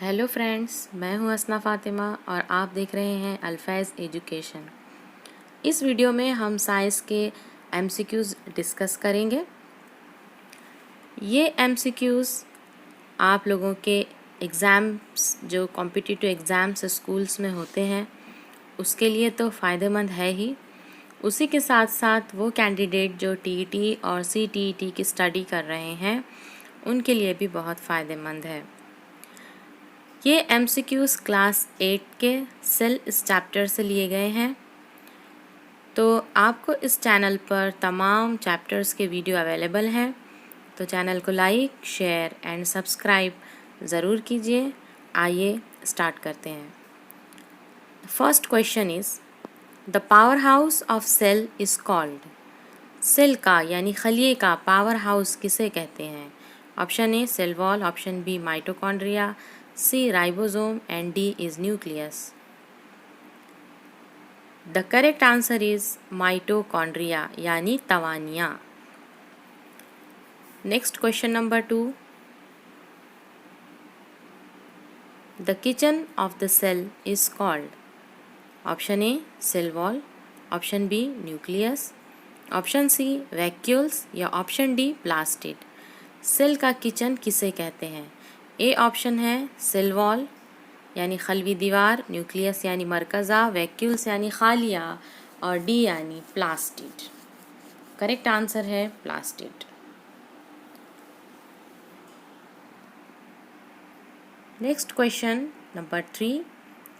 Hello friends, मैं हूं असना फ़ातिमा और आप देख रहे हैं अल्फैज़ एजुकेशन। इस वीडियो में हम साइंस के एमसीक्यूज़ डिस्कस करेंगे। ये एमसीक्यूज़ आप लोगों के एग्ज़ाम्स जो कॉम्पिटिटिव एग्ज़ाम्स स्कूल्स में होते हैं उसके लिए तो फ़ायदेमंद है ही, उसी के साथ साथ वो कैंडिडेट जो टीईटी और सीटीईटी की स्टडी कर रहे हैं उनके लिए भी बहुत फ़ायदेमंद है। ये एमसीक्यूज़ क्लास 8 के सेल इस चैप्टर से लिए गए हैं। तो आपको इस चैनल पर तमाम चैप्टर्स के वीडियो अवेलेबल हैं, तो चैनल को लाइक, शेयर एंड सब्सक्राइब ज़रूर कीजिए। आइए स्टार्ट करते हैं। First question is the power house of cell is called. Cell का यानी खलिए का पावर हाउस किसे कहते हैं? Option A cell wall, option B mitochondria, C ribosome and D is nucleus. The correct answer is mitochondria यानी तवानियाँ। Next question number 2, the kitchen of the cell is called. Option A cell wall, option B nucleus, option C vacuoles या option D plastid. Cell का kitchen किसे कहते हैं? A option है cell wall यानी खलवी दीवार, न्यूक्लियस यानी मरकज़ा, वैक्यूल्स यानी खालिया और डी यानी प्लास्टिड। करेक्ट आंसर है plastid. Next question number 3,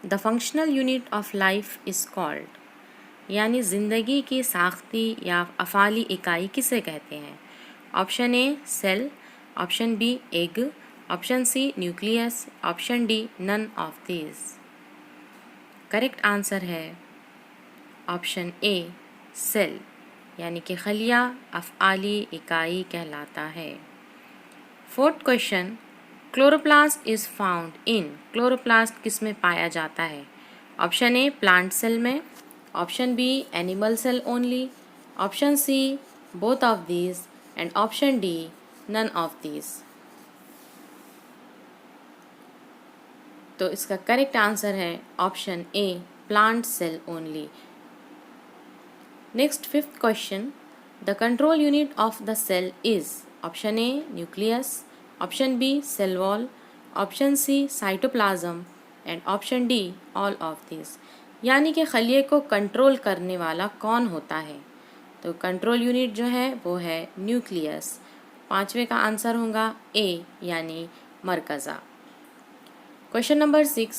the functional unit of life is called. यानी ज़िंदगी की साख्ती या अफ़ाली इकाई किसे कहते हैं? Option A cell, option B egg, option C nucleus, option D none of these. Correct answer है ऑप्शन ए सेल यानी कि खलिया अफ़आली इकाई कहलाता है। Fourth question, chloroplast is found in. Chloroplast किस में पाया जाता है? ऑप्शन ए प्लांट सेल में, option B animal cell only, option C both of these and option D none of these. तो इसका करेक्ट आंसर है option A plant cell only. Next fifth question, the control unit of the cell is. Option A nucleus, option B cell wall, option C cytoplasm and option D all of this. यानी कि खलिए को control करने वाला कौन होता है? तो control unit जो है वो है न्यूक्लियस। पांचवे का आंसर होगा ए यानी मरकज़ा। Question number 6,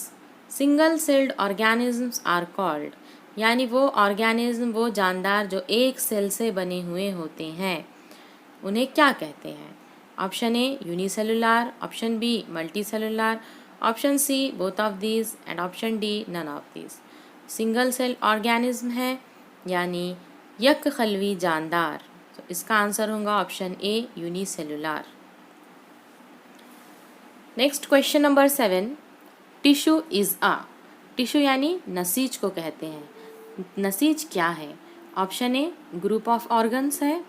single celled organisms are called. यानी वो ऑर्गेनिज्म, वो जानदार जो एक सेल से बने हुए होते हैं, उन्हें क्या कहते हैं? Option A unicellular, option B multi cellular, option C both of these and option D none of these. Single cell organism है यानी यक खलवी जानदार, तो इसका आंसर होगा option A unicellular. Next question number 7, tissue is a. Tissue यानी नसीज को कहते हैं। नसीज क्या है? Option A group of organs है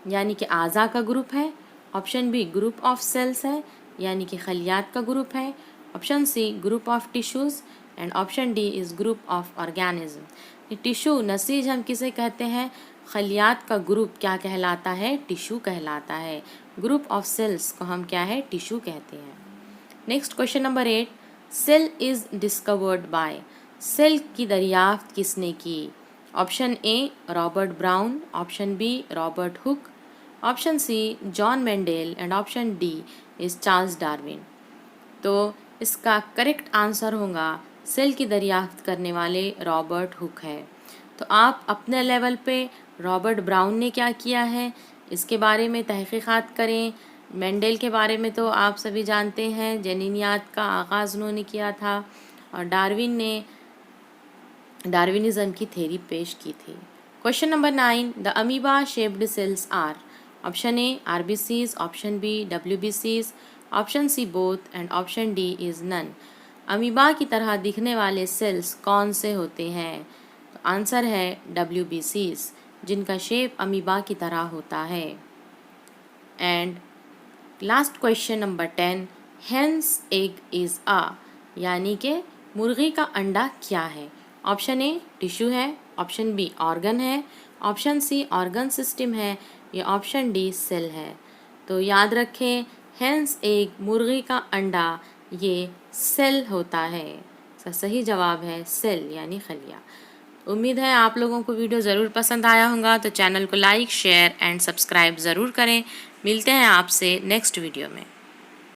यानी कि आज़ा का ग्रुप है, option B group of sales है यानी कि खलियात का ग्रुप है, option C group of tissues and option D is group of organism. Tissue नसीज हम किसे कहते हैं? खलियात का ग्रुप क्या कहलाता है? टिश्यू कहलाता है। ग्रुप ऑफ सेल्स को हम क्या है? टिश्यू कहते हैं। Next question number 8, cell is discovered by. Cell की दरियाफ्त किसने की? Option A Robert Brown, option B Robert Hooke, option C John Mendel and option D is Charles Darwin. तो इसका करेक्ट आंसर होगा सेल की दरियाफ्त करने वाले रॉबर्ट हुक है। तो आप अपने लेवल पे रॉबर्ट ब्राउन ने क्या किया है इसके बारे में तहकीकात करें। मेंडेल के बारे में तो आप सभी जानते हैं, जनीनियात का आगाज़ उन्होंने किया था, और डार्विन ने डार्विनिज्म की थ्योरी पेश की थी। Question number 9, the amoeba shaped cells are. Option A RBCs, option B डब्ल्यूबीसीज, option C both and option D is none. Amoeba की तरह दिखने वाले सेल्स कौन से होते हैं? तो आंसर है डब्ल्यूबीसीज, जिनका शेप अमीबा की तरह होता है। And last question number 10, hen's egg is a, यानी कि मुर्गी का अंडा क्या है। ऑप्शन ए टिश्यू है, ऑप्शन बी ऑर्गन है, ऑप्शन सी ऑर्गन सिस्टम है, या ऑप्शन डी सेल है। तो याद रखें, हेंस एग मुर्गी का अंडा ये सेल होता है। इसका सही जवाब है सेल यानी खलिया। उम्मीद है आप लोगों को वीडियो ज़रूर पसंद आया होगा, तो चैनल को लाइक शेयर एंड सब्सक्राइब ज़रूर करें। मिलते हैं आपसे नेक्स्ट वीडियो में।